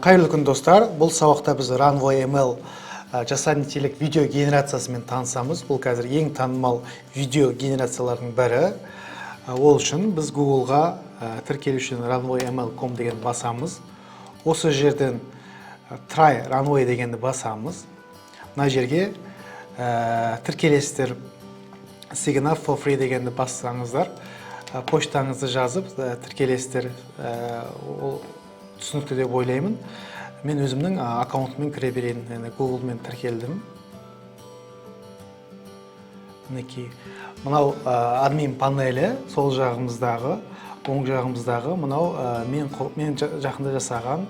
Қайырлы күн достар, бұл сабақта біз Runway ML жасанды интеллект видео генерациясымен танысамыз. Бұл қазір ең танымал видео генерациялардың бірі. Ол үшін біз Google-ға тіркелу үшін runwayml.com деген басамыз. Осы жерден try runway дегенді басамыз. Мына жерге тіркелесіздер sign up for free дегенді бассаңыздар, поштаңызды жазып тіркелесіздер. Түсінікті деп ойлаймын. Мен өзімнің аккаунтымен кіре берейін. Google-мен тіркелдім. Мінекей. Мынау админ панелі, сол жағымыздағы, оң жағымыздағы, мынау мен жақында жасаған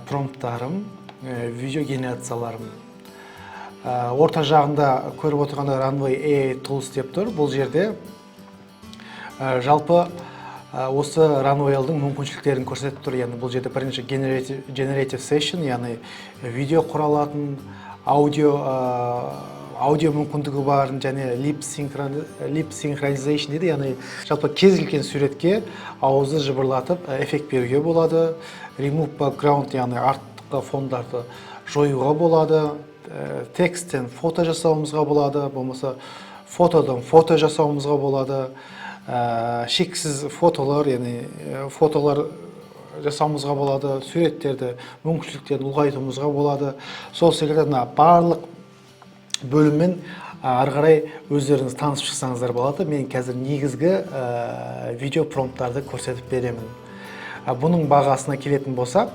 промпттарым, видео генерацияларым. Орта жағында көріп отырғанда Runway AI Tools деп тұр. Бұл жерде жалпы осы Runway-дің мүмкіншіліктерін көрсетіп тұр. Яғни бұл жерде бірінші generative session, яғни видео құралатын, аудио мүмкіндігі бар, және lip synchronization дейді. Яғни жалпы кез келген суретке ауызды жыбырлатып эффект беруге болады. Remove background, яғни артқы фондарды жоюға болады. Тексттен фото жасауымызға болады, болмаса фотодан фото жасауымызға болады. Шексіз фотолар, яғни фотолар жасауымызға болады, суреттерді, мүмкіншіліктерін ұлғайтуымызға болады. Сол секілді барлық бөліммен ары қарай өздеріңіз танысып шықсаңыздар болады. Мен қазір негізгі видео промпттарды көрсетіп беремін. Бұның бағасына келетін болсақ,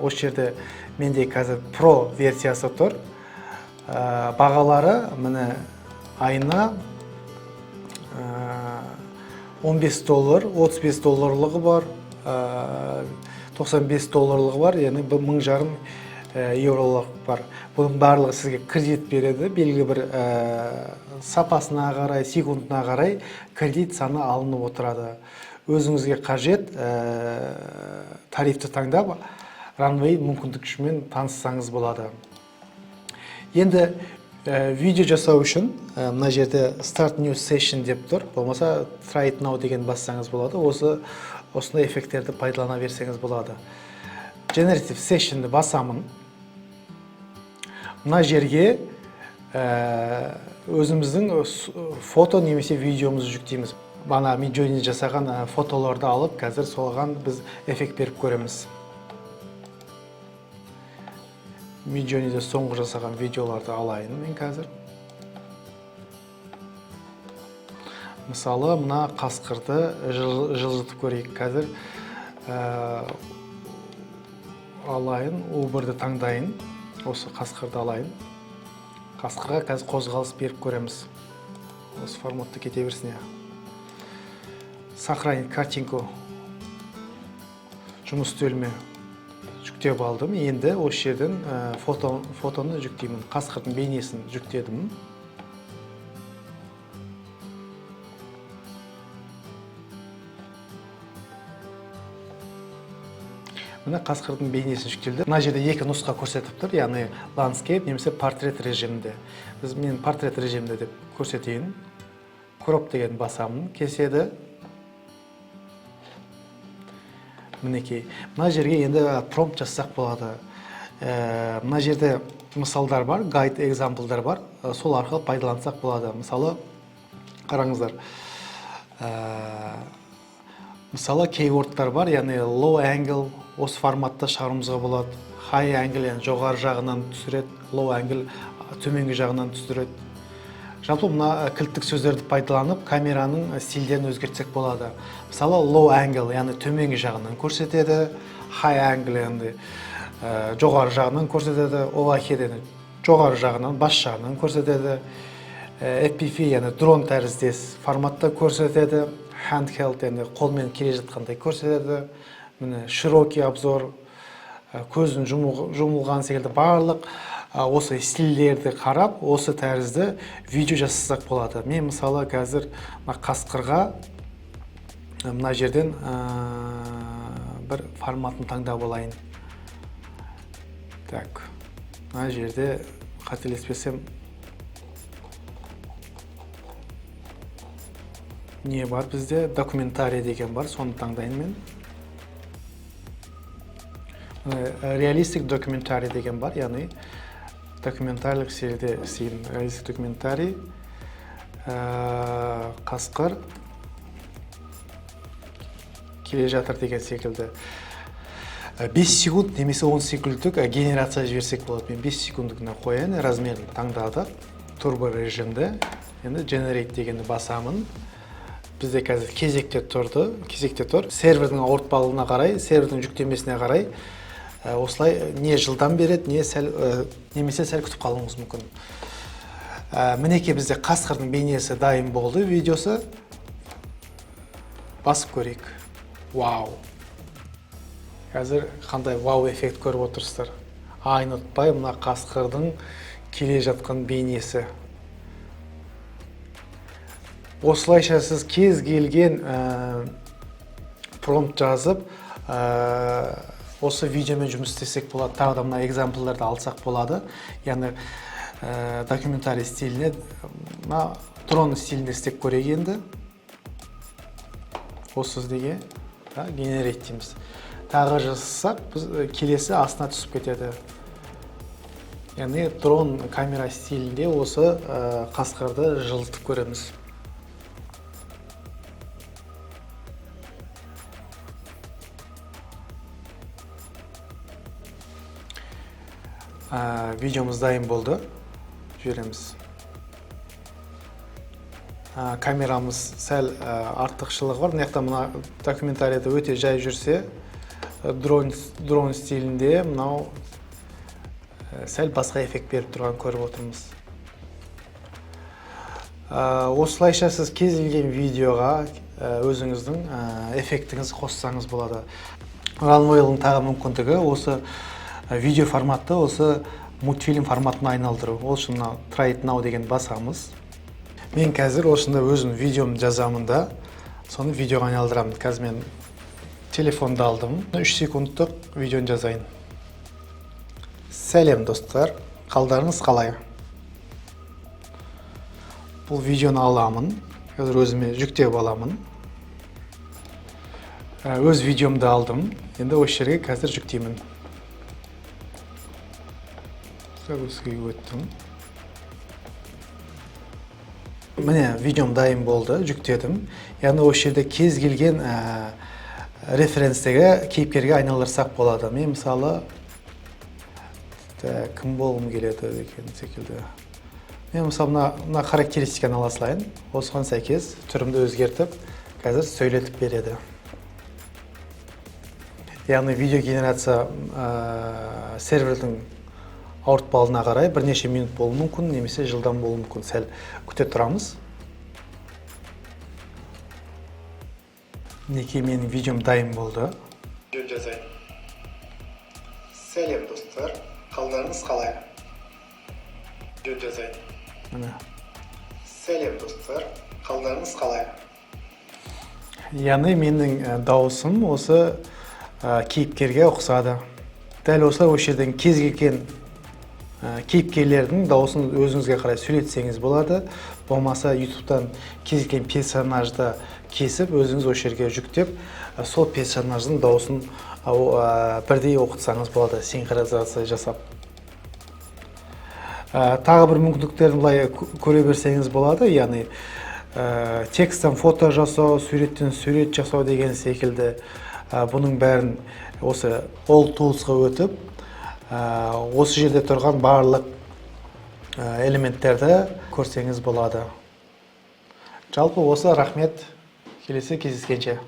осы жерде менде қазір Pro версиясы тұр. Бағалары міне айына $15, $35 бар, $95 бар, яғни €1,500 бар. Бұның барлығы сізге кредит береді, белгілі бір сапасына қарай, секундына қарай кредит саны алынып отырады. Өзіңізге қажет тарифті таңдап, Runway мүмкіндік күшімен таныссаңыз болады. Енді видео жасау үшін мына жерде Start New Session деп тұр. Болмаса Try it now деген бассаңыз болады. Осындай эффекттерді пайдалана берсеңіз болады. Generative Session'ді басамын. Мына жерге өзіміздің фото немесе видеомызды жүктейміз. Бана Midjourney жасаған фотоларды алып, қазір солған біз эффект беріп көреміз. Midjourney'де соңғы жасаған видеоларды алайын мен қазір. Мысалы, мына қасқырды жылжытып көрейік. Қазір алайын, Uber'ді таңдайын. Осы қасқырды алайын. Қасқырға қазір қозғалыс беріп көреміз. Осы форматты кете берсін. Сохранить картинку. Жұмыс үстеліме жүктеп алдым. Енді осы жерден фотоны жүктеймін. Қасқырдың бейнесін жүктедім. Мына қасқырдың бейнесін жүктелді. Мына жерде екі нұсқа көрсетіп тұр, яғни landscape немесе портрет режимінде. Мен портрет режимінде деп көрсетейін. Crop деген басамын, кеседі. Мінекей. Мына жерге енді промпт жазсақ болады. Мына жерде мысалдар бар, guide example'дар бар. Сол арқылы пайдалансақ болады. Мысалы, қараңыздар. Мысалы, keywordтар бар, яғни low angle, осы форматта шығаруымызға болады. High angle, яғни жоғары жағынан түсіреді, low angle, төменгі жағынан түсіреді. Жалпы мына кілттік сөздерді пайдаланып, камераның стильдерін өзгертсек болады. Мысалы, low angle, яғни төменгі жағынан көрсетеді, high angle, яғни жоғары жағынан көрсетеді, overhead, яғни жоғары жағынан, бас жағынан көрсетеді, FPV, яғни дрон тәріздес форматта көрсетеді, handheld, яғни қолмен келе жатқандай көрсетеді, широкий обзор, көзін жұмылған секілді барлық осы стильдерді қарап, осы тәрізді видео жасасақ болады. Мен мысалы қазір қасқырға мына жерден бір форматын таңдап алайын. Так, мына жерде қателеспесем не бар бізде? Документарий деген бар, соны таңдайын мен. реалистик документарий деген бар, яғни документарлық стильде істеймін. Реалистик документарий, қасқыр келе жатыр деген секілді. 5 секунд немесе 10 секундтық генерация жіберсек болады. Мен 5 секундтығына қояйын, размерін таңдадық, турбо режимде. Енді generate дегенді басамын. Бізде қазір кезекте тұр. Сервердің ауыртпалығына қарай, сервердің жүктемесіне қарай, осылай не жылдам береді, немесе сәл күтіп қалуыңыз мүмкін. Мінеке бізде қасқырдың бейнесі дайын болды, видеосы. Басып көрейік. Вау! Қазір қандай вау эффект көріп отырсыздар. Айнытпай мына қасқырдың келе жатқан бейнесі. Осылайша сіз кез келген промпт жазып, осы видеомен жұмыс істесек болады. Тағы да мына экзампльдерді алсақ болады. Яғни документарий стиліне, дрон стилінде істеп көрейік енді. Осы сіздерге генерейт дейміз. Тағы жасасақ, келесі астына түсіп кетеді. Яғни дрон камера стилінде осы қасқырды жылытып көреміз. Видеомыз дайын болды. Жібереміз. Камерамыз сәл артықшылығы бар. Мына мына документарийді өте жай жүрсе, дрон стилінде мынау сәл басқа эффект беріп тұрған көріп отырмыз. Осылайша сіз кез келген видеоға өзіңіздің эффектіңіз қоссаңыз болады. Runway'ның тағы мүмкіндігі осы видео форматты осы мультфильм форматына айналдыру. Ол үшін Try it now деген басамыз. Мен қазір осында өзім видеомды жазамын да, соны видеоға айналдырамын. Қазір мен телефонды алдым. 3 секундтық видеоны жазайын. Сәлем достар, қалдарыңыз қалай? Бұл видеоны аламын. Қазір өзіме жүктеп аламын. Өз видеомды алдым. Енді осы жерге қазір жүктеймін. Загрузкаға өттім. Міне, видеом дайын болды, жүктедім. Яғни осы жерде кез келген референстегі кейіпкерге айналдырсақ болады. Мен мысалы кім болғым келеді деген секілді. Мен мысалы мына характеристиканы ала салайын. Осыған сәйкес түрімді өзгертіп, қазір сөйлетіп береді. Яғни видео генерация сервердің ауыртпалығына қарай бірнеше минут болуы мүмкін, немесе жылдам болуы мүмкін. Сәл күте тұрамыз. Мінекей менің видеом дайын болды. Видео жазайын. Сәлем достар, қалдарыңыз қалай? Видео жазайын. Міне. Сәлем достар, қалдарыңыз қалай? Яғни менің дауысым осы кейіпкерге ұқсады. Дәл осылай осы жерден кез келген кейіпкерлердің дауысын өзіңізге қарай сөйлетсеңіз болады. Болмаса YouTube'дан кез келген персонажды кесіп, өзіңіз осы жерге жүктеп, сол персонаждың дауысын бірдей оқытсаңыз болады, синхронизация жасап. Тағы бір мүмкіндіктерін былай көре берсеңіз болады, яғни тексттен фото жасау, суреттен сурет жасау деген секілді. Бұның бәрін осы All Tools'ға өтіп, осы жерде тұрған барлық элементтерді көрсеңіз болады. Жалпы осы, рахмет, келесі кездескенше.